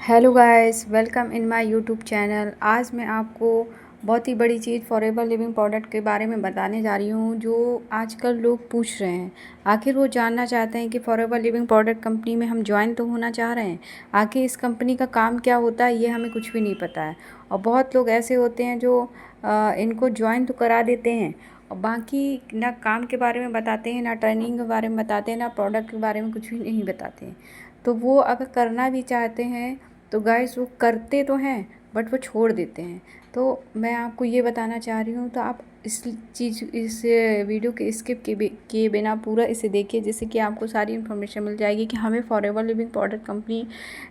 Hello guys, welcome in my YouTube channel. आज मैं आपको बहुत ही बड़ी चीज़ फॉरएवर लिविंग प्रोडक्ट के बारे में बताने जा रही हूँ, जो आजकल लोग पूछ रहे हैं। आखिर वो जानना चाहते हैं कि फॉरएवर लिविंग प्रोडक्ट कंपनी में हम ज्वाइन तो होना चाह रहे हैं, आखिर इस कंपनी का काम क्या होता है ये हमें कुछ भी नहीं पता है। और बहुत लोग ऐसे होते हैं जो इनको ज्वाइन तो करा देते हैं और बाकी ना काम के बारे में बताते हैं, ना ट्रेनिंग के बारे में बताते हैं, ना प्रोडक्ट के बारे में कुछ भी नहीं बताते हैं। तो वो अगर करना भी चाहते हैं तो गाइस वो करते तो हैं बट वो छोड़ देते हैं। तो मैं आपको ये बताना चाह रही हूँ, तो आप इस वीडियो के स्किप किए बिना पूरा इसे देखिए, जिससे कि आपको सारी इन्फॉर्मेशन मिल जाएगी कि हमें फॉरएवर लिविंग प्रोडक्ट कंपनी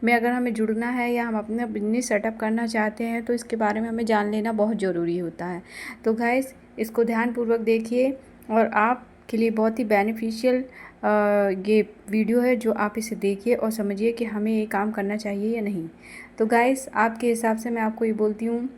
में अगर हमें जुड़ना है या हम अपना बिजनेस सेटअप करना चाहते हैं तो इसके बारे में हमें जान लेना बहुत ज़रूरी होता है। तो गाइस इसको ध्यानपूर्वक देखिए और आपके लिए बहुत ही बेनिफिशियल ये वीडियो है, जो आप इसे देखिए और समझिए कि हमें ये काम करना चाहिए या नहीं। तो गाइस आपके हिसाब से मैं आपको ये बोलती हूँ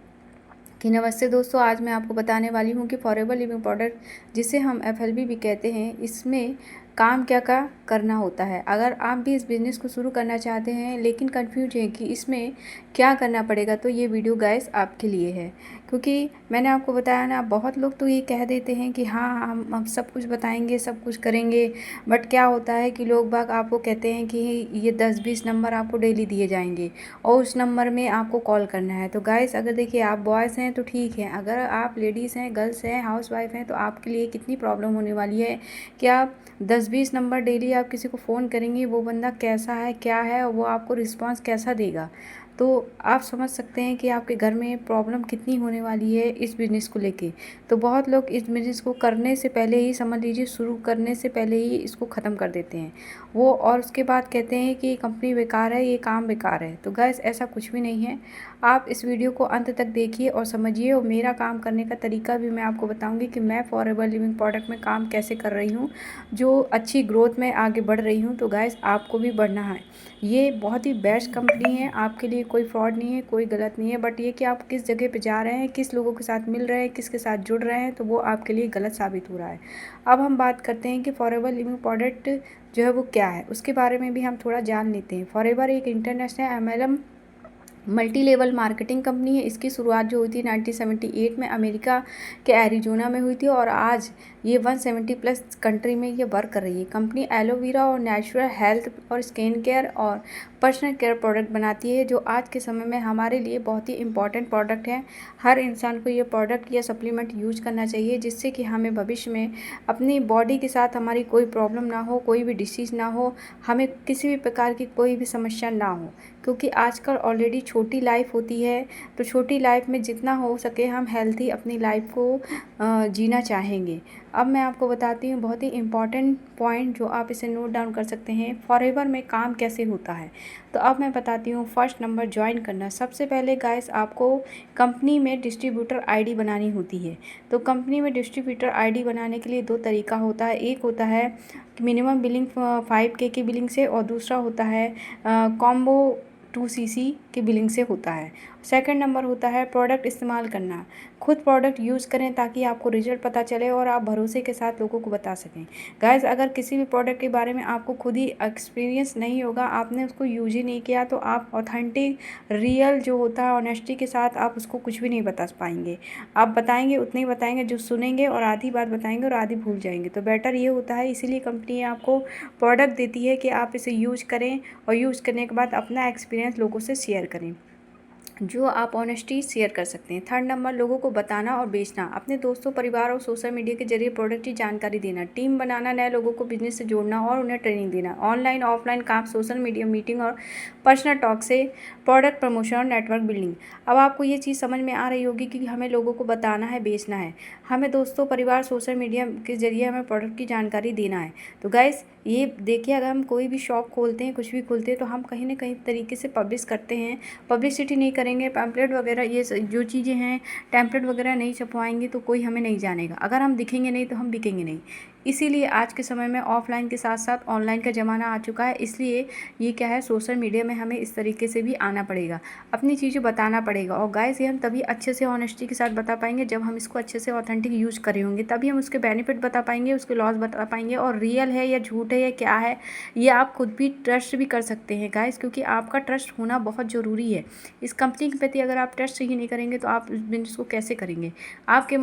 कि नमस्ते दोस्तों, आज मैं आपको बताने वाली हूँ कि फॉरएवर लिविंग प्रोडक्ट, जिसे हम एफएलबी भी कहते हैं, इसमें काम क्या क्या करना होता है। अगर आप भी इस बिज़नेस को शुरू करना चाहते हैं लेकिन कंफ्यूज हैं कि इसमें क्या करना पड़ेगा, तो ये वीडियो गाइस आपके लिए है। क्योंकि मैंने आपको बताया ना, बहुत लोग तो ये कह देते हैं कि हाँ हम सब कुछ बताएंगे, सब कुछ करेंगे, बट क्या होता है कि लोग बाग आपको कहते हैं कि ये 10-20 नंबर आपको डेली दिए जाएंगे और उस नंबर में आपको कॉल करना है। तो गाइस अगर देखिए आप बॉयज़ हैं तो ठीक है, अगर आप लेडीज़ हैं, गर्ल्स हैं, हाउसवाइफ हैं, तो आपके लिए कितनी प्रॉब्लम होने वाली है कि आप 10-20 नंबर डेली आप किसी को फ़ोन करेंगे, वो बंदा कैसा है, क्या है, और वो आपको रिस्पॉन्स कैसा देगा। तो आप समझ सकते हैं कि आपके घर में प्रॉब्लम कितनी होने वाली है इस बिज़नेस को लेके। तो बहुत लोग इस बिज़नेस को करने से पहले ही, समझ लीजिए शुरू करने से पहले ही, इसको ख़त्म कर देते हैं वो, और उसके बाद कहते हैं कि ये कंपनी बेकार है, ये काम बेकार है। तो गाइस ऐसा कुछ भी नहीं है। आप इस वीडियो को अंत तक देखिए और समझिए, और मेरा काम करने का तरीका भी मैं आपको बताऊंगी कि मैं फॉरएवर लिविंग प्रोडक्ट में काम कैसे कर रही हूँ, जो अच्छी ग्रोथ में आगे बढ़ रही हूँ। तो गाइस आपको भी बढ़ना है। ये बहुत ही बेस्ट कंपनी है, आपके लिए कोई फ्रॉड नहीं है, कोई गलत नहीं है, बट ये कि आप किस जगह पे जा रहे हैं, किस लोगों के साथ मिल रहे हैं, किसके साथ जुड़ रहे हैं, तो वो आपके लिए गलत साबित हो रहा है। अब हम बात करते हैं कि फॉरएवर लिविंग प्रोडक्ट जो है वो क्या है, उसके बारे में भी हम थोड़ा जान लेते हैं। फॉरएवर एक international MLM multi level marketing company है। इसकी शुरुआत जो हुई थी 1978 में अमेरिका के एरिजोना में हुई थी, और आज ये 170 प्लस कंट्री में ये वर्क कर रही है। कंपनी एलोवेरा और नेचुरल हेल्थ और स्किन केयर और पर्सनल केयर प्रोडक्ट बनाती है, जो आज के समय में हमारे लिए बहुत ही इंपॉर्टेंट प्रोडक्ट है। हर इंसान को ये प्रोडक्ट या सप्लीमेंट यूज करना चाहिए, जिससे कि हमें भविष्य में अपनी बॉडी के साथ हमारी कोई प्रॉब्लम ना हो, कोई भी डिसीज़ ना हो, हमें किसी भी प्रकार की कोई भी समस्या ना हो। क्योंकि आजकल ऑलरेडी छोटी लाइफ होती है, तो छोटी लाइफ में जितना हो सके हम हेल्थी अपनी लाइफ को जीना चाहेंगे। अब मैं आपको बताती हूँ बहुत ही इम्पॉर्टेंट पॉइंट, जो आप इसे नोट डाउन कर सकते हैं, फॉरएवर में काम कैसे होता है। तो अब मैं बताती हूँ। फर्स्ट नंबर, ज्वाइन करना। सबसे पहले गाइस आपको कंपनी में डिस्ट्रीब्यूटर आईडी बनानी होती है। तो कंपनी में डिस्ट्रीब्यूटर आईडी बनाने के लिए दो तरीका होता है। एक होता है मिनिमम बिलिंग 5K की बिलिंग से, और दूसरा होता है कॉम्बो 2CC की बिलिंग से होता है। सेकंड नंबर होता है प्रोडक्ट इस्तेमाल करना। खुद प्रोडक्ट यूज़ करें ताकि आपको रिजल्ट पता चले और आप भरोसे के साथ लोगों को बता सकें। गाइस अगर किसी भी प्रोडक्ट के बारे में आपको खुद ही एक्सपीरियंस नहीं होगा, आपने उसको यूज ही नहीं किया, तो आप ऑथेंटिक रियल जो होता है ऑनेस्टी के साथ आप उसको कुछ भी नहीं बता पाएंगे। आप बताएंगे उतने ही बताएंगे जो सुनेंगे, और आधी बात बताएंगे और आधी भूल जाएंगे। तो बेटर ये होता है, इसीलिए कंपनी आपको प्रोडक्ट देती है कि आप इसे यूज करें और यूज़ करने के बाद अपना एक्सपीरियंस लोगों से शेयर करें, जो आप ऑनेस्टी शेयर कर सकते हैं। थर्ड नंबर, लोगों को बताना और बेचना। अपने दोस्तों, परिवार और सोशल मीडिया के जरिए प्रोडक्ट की जानकारी देना, टीम बनाना, नए लोगों को बिजनेस से जोड़ना और उन्हें ट्रेनिंग देना। ऑनलाइन ऑफलाइन काम, सोशल मीडिया मीटिंग और पर्सनल टॉक से प्रोडक्ट प्रमोशन और नेटवर्क बिल्डिंग। अब आपको ये चीज़ समझ में आ रही होगी कि हमें लोगों को बताना है, बेचना है, हमें दोस्तों, परिवार, सोशल मीडिया के जरिए हमें प्रोडक्ट की जानकारी देना है। तो गाइस ये देखिए, अगर हम कोई भी शॉप खोलते हैं, कुछ भी खोलते हैं, तो हम कहीं ना कहीं तरीके से पब्लिश करते हैं। पब्लिसिटी नहीं करेंगे, पैम्पलेट वगैरह ये जो चीज़ें हैं, टैम्पलेट वगैरह नहीं छपवाएंगे, तो कोई हमें नहीं जानेगा। अगर हम दिखेंगे नहीं तो हम बिकेंगे नहीं। इसीलिए आज के समय में ऑफलाइन के साथ साथ ऑनलाइन का ज़माना आ चुका है। इसलिए ये क्या है, सोशल मीडिया में हमें इस तरीके से भी आना पड़ेगा, अपनी चीज़ें बताना पड़ेगा। और गाइस ये हम तभी अच्छे से ऑनेस्टी के साथ बता पाएंगे जब हम इसको अच्छे से ऑथेंटिक ऑथेंटिक यूज करे होंगे, तभी हम उसके बेनिफिट बता पाएंगे, उसके लॉस बता पाएंगे, और रियल है या झूठ है या क्या है ये आप खुद भी ट्रस्ट भी कर सकते हैं गाइस, क्योंकि आपका ट्रस्ट होना बहुत ज़रूरी है। इस कंपनी के प्रति अगर आप ट्रस्ट ही नहीं करेंगे तो आप इस बिजनेस को कैसे करेंगे। आपके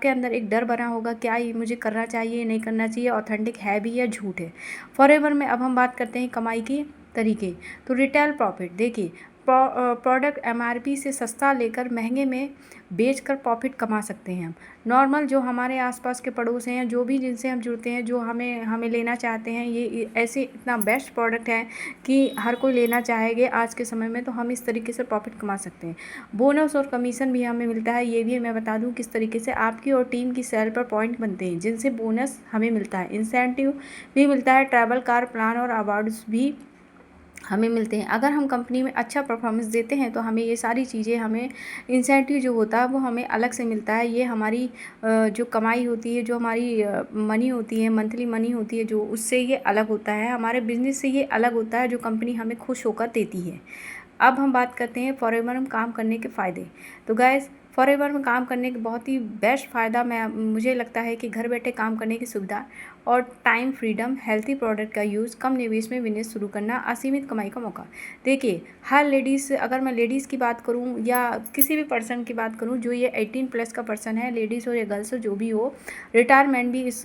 अंदर एक डर बना होगा, क्या ये मुझे करना चाहिए नहीं करना चाहिए, ऑथेंटिक है भी या झूठ है। फॉरएवर में अब हम बात करते हैं कमाई के तरीके। तो रिटेल प्रॉफिट देखिए, प्रोडक्ट एमआरपी से सस्ता लेकर महंगे में बेचकर प्रॉफिट कमा सकते हैं हम। नॉर्मल जो हमारे आसपास के पड़ोस हैं, जो भी जिनसे हम जुड़ते हैं, जो हमें लेना चाहते हैं, ये ऐसे इतना बेस्ट प्रोडक्ट है कि हर कोई लेना चाहेंगे आज के समय में, तो हम इस तरीके से प्रॉफिट कमा सकते हैं। बोनस और कमीशन भी हमें मिलता है, ये भी मैं बता दूं किस तरीके से। आपकी और टीम की सेल पर पॉइंट बनते हैं जिनसे बोनस हमें मिलता है, इंसेंटिव भी मिलता है, ट्रैवल कार प्लान और अवार्ड्स भी हमें मिलते हैं। अगर हम कंपनी में अच्छा परफॉर्मेंस देते हैं तो हमें ये सारी चीज़ें, हमें इंसेंटिव जो होता है वो हमें अलग से मिलता है। ये हमारी जो कमाई होती है, जो हमारी मनी होती है, मंथली मनी होती है, जो उससे ये अलग होता है, हमारे बिजनेस से ये अलग होता है, जो कंपनी हमें खुश होकर देती है। अब हम बात करते हैं फॉरएवर में काम करने के फ़ायदे। तो गाइस, फॉरएवर में काम करने के बहुत ही बेस्ट फ़ायदा मुझे लगता है कि घर बैठे काम करने की सुविधा और टाइम फ्रीडम, हेल्थी प्रोडक्ट का यूज़, कम निवेश में बिजनेस शुरू करना, असीमित कमाई का मौका। देखिए, हर लेडीज़, अगर मैं लेडीज़ की बात करूं या किसी भी पर्सन की बात करूं जो ये 18+ का पर्सन है, लेडीज़ हो या गर्ल्स हो, जो भी हो, रिटायरमेंट भी इस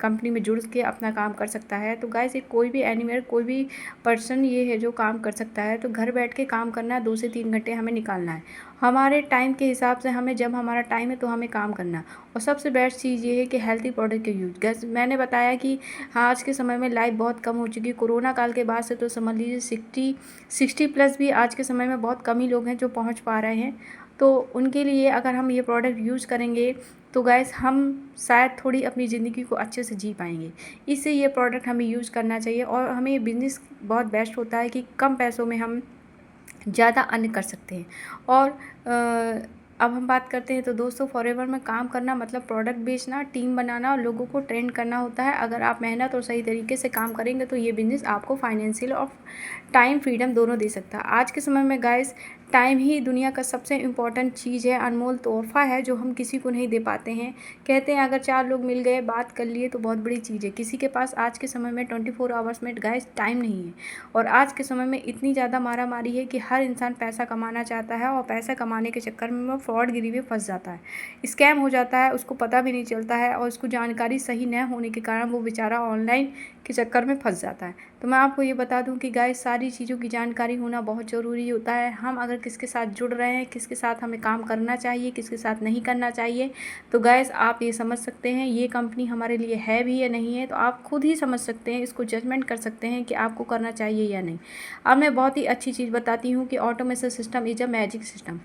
कंपनी में जुड़ के अपना काम कर सकता है। तो गाइस, कोई भी एनीवेयर, कोई भी पर्सन ये है जो काम कर सकता है। तो घर बैठ के काम करना, 2 से 3 घंटे हमें निकालना है हमारे टाइम के हिसाब से। हमें जब हमारा टाइम है तो हमें काम करना। और सबसे बेस्ट चीज़ ये है कि हेल्थी प्रोडक्ट के यूज। गैस, मैंने बताया कि हाँ, आज के समय में लाइफ बहुत कम हो चुकी है। कोरोना काल के बाद से तो समझ लीजिए 60+ भी आज के समय में बहुत कम ही लोग हैं जो पहुंच पा रहे हैं। तो उनके लिए अगर हम ये प्रोडक्ट यूज़ करेंगे तो गैस, हम शायद थोड़ी अपनी ज़िंदगी को अच्छे से जी पाएंगे। इससे ये प्रोडक्ट हमें यूज़ करना चाहिए। और हमें ये बिज़नेस बहुत बेस्ट होता है कि कम पैसों में हम ज़्यादा अर्न कर सकते हैं। और अब हम बात करते हैं तो दोस्तों, फॉरएवर में काम करना मतलब प्रोडक्ट बेचना, टीम बनाना और लोगों को ट्रेन करना होता है। अगर आप मेहनत और सही तरीके से काम करेंगे तो ये बिज़नेस आपको फाइनेंशियल और टाइम फ्रीडम दोनों दे सकता है। आज के समय में गाइस, टाइम ही दुनिया का सबसे इम्पॉर्टेंट चीज़ है, अनमोल तोहफ़ा है जो हम किसी को नहीं दे पाते हैं। कहते हैं अगर 4 लोग मिल गए, बात कर लिए तो बहुत बड़ी चीज़ है। किसी के पास आज के समय में 24 आवर्स में गाइस टाइम नहीं है। और आज के समय में इतनी ज़्यादा मारामारी है कि हर इंसान पैसा कमाना चाहता है, और पैसा कमाने के चक्कर में वो फ्रॉडगिरी में फंस जाता है, स्कैम हो जाता है, उसको पता भी नहीं चलता है, और उसको जानकारी सही न होने के कारण वो बेचारा ऑनलाइन के चक्कर में फंस जाता है। तो मैं आपको ये बता दूं कि गाइस, सारी चीज़ों की जानकारी होना बहुत ज़रूरी होता है। हम अगर किसके साथ जुड़ रहे हैं, किसके साथ हमें काम करना चाहिए, किसके साथ नहीं करना चाहिए, तो गाइस आप ये समझ सकते हैं ये कंपनी हमारे लिए है भी या नहीं है। तो आप खुद ही समझ सकते हैं, इसको जजमेंट कर सकते हैं कि आपको करना चाहिए या नहीं। अब मैं बहुत ही अच्छी चीज़ बताती हूँ कि automation system is a magic system.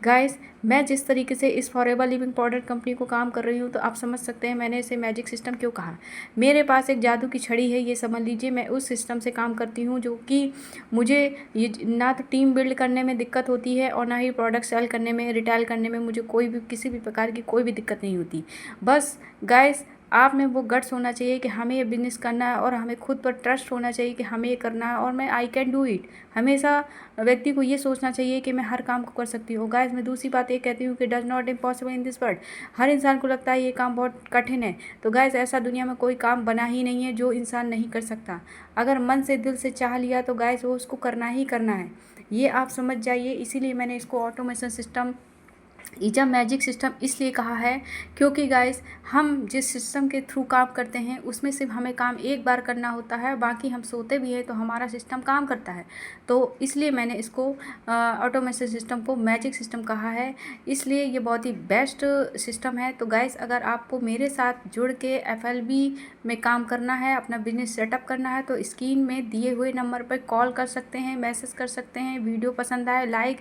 Guys, मैं जिस तरीके से इस फॉरएवर लिविंग प्रोडक्ट कंपनी को काम कर रही हूँ, तो आप समझ सकते हैं मैंने इसे मैजिक सिस्टम क्यों कहा। मेरे पास एक जादू की छड़ी है, ये समझ लीजिए। मैं उस सिस्टम से काम करती हूँ जो कि मुझे ये ना तो टीम बिल्ड करने में दिक्कत होती है, और ना ही प्रोडक्ट सेल करने में, रिटेल करने में मुझे कोई भी किसी भी प्रकार की कोई भी दिक्कत नहीं होती। बस गाइस, आप में वो गट्स होना चाहिए कि हमें ये बिज़नेस करना है, और हमें खुद पर ट्रस्ट होना चाहिए कि हमें ये करना है, और मैं आई कैन डू इट। हमेशा व्यक्ति को ये सोचना चाहिए कि मैं हर काम को कर सकती हूँ। गाइस, मैं दूसरी बात ये कहती हूँ कि does not impossible in this world. हर इंसान को लगता है ये काम बहुत कठिन है। तो गाइस, ऐसा दुनिया में कोई काम बना ही नहीं है जो इंसान नहीं कर सकता। अगर मन से, दिल से चाह लिया तो गाइस वो उसको करना ही करना है। ये आप समझ जाइए। इसीलिए मैंने इसको automation system is a magic system इसलिए कहा है, क्योंकि गाइस, हम जिस सिस्टम के थ्रू काम करते हैं उसमें सिर्फ हमें काम एक बार करना होता है, बाकी हम सोते भी हैं तो हमारा सिस्टम काम करता है। तो इसलिए मैंने इसको ऑटोमेशन सिस्टम को मैजिक सिस्टम कहा है। इसलिए ये बहुत ही बेस्ट सिस्टम है। तो गाइस, अगर आपको मेरे साथ जुड़ के FLB में काम करना है, अपना बिजनेस सेटअप करना है, तो स्क्रीन में दिए हुए नंबर पर कॉल कर सकते हैं, मैसेज कर सकते हैं। वीडियो पसंद आए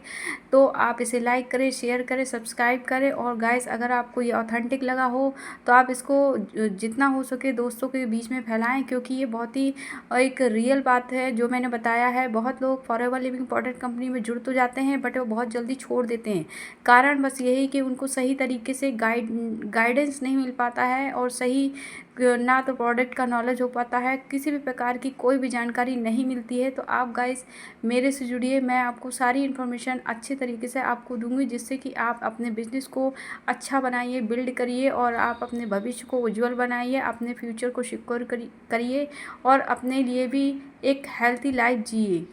तो आप इसे लाइक करें, शेयर करें, सब्सक्राइब करें। और गाइस, अगर आपको ये ऑथेंटिक लगा हो तो आप इसको जितना हो सके दोस्तों के बीच में फैलाएं, क्योंकि ये बहुत ही एक रियल बात है जो मैंने बताया है। बहुत लोग फॉरएवर लिविंग प्रोडक्ट कंपनी में जुड़ तो जाते हैं, बट वो बहुत जल्दी छोड़ देते हैं। कारण बस यही कि उनको सही तरीके से गाइडेंस नहीं मिल पाता है, और सही ना तो प्रोडक्ट का नॉलेज हो पाता है, किसी भी प्रकार की कोई भी जानकारी नहीं मिलती है। तो आप गाइस मेरे से जुड़िए, मैं आपको सारी इन्फॉर्मेशन अच्छे तरीके से आपको दूंगी, जिससे कि आप अपने बिजनेस को अच्छा बनाइए, बिल्ड करिए और आप अपने भविष्य को उज्जवल बनाइए, अपने फ्यूचर को सिक्योर करिए और अपने लिए भी एक हेल्थी लाइफ जिए।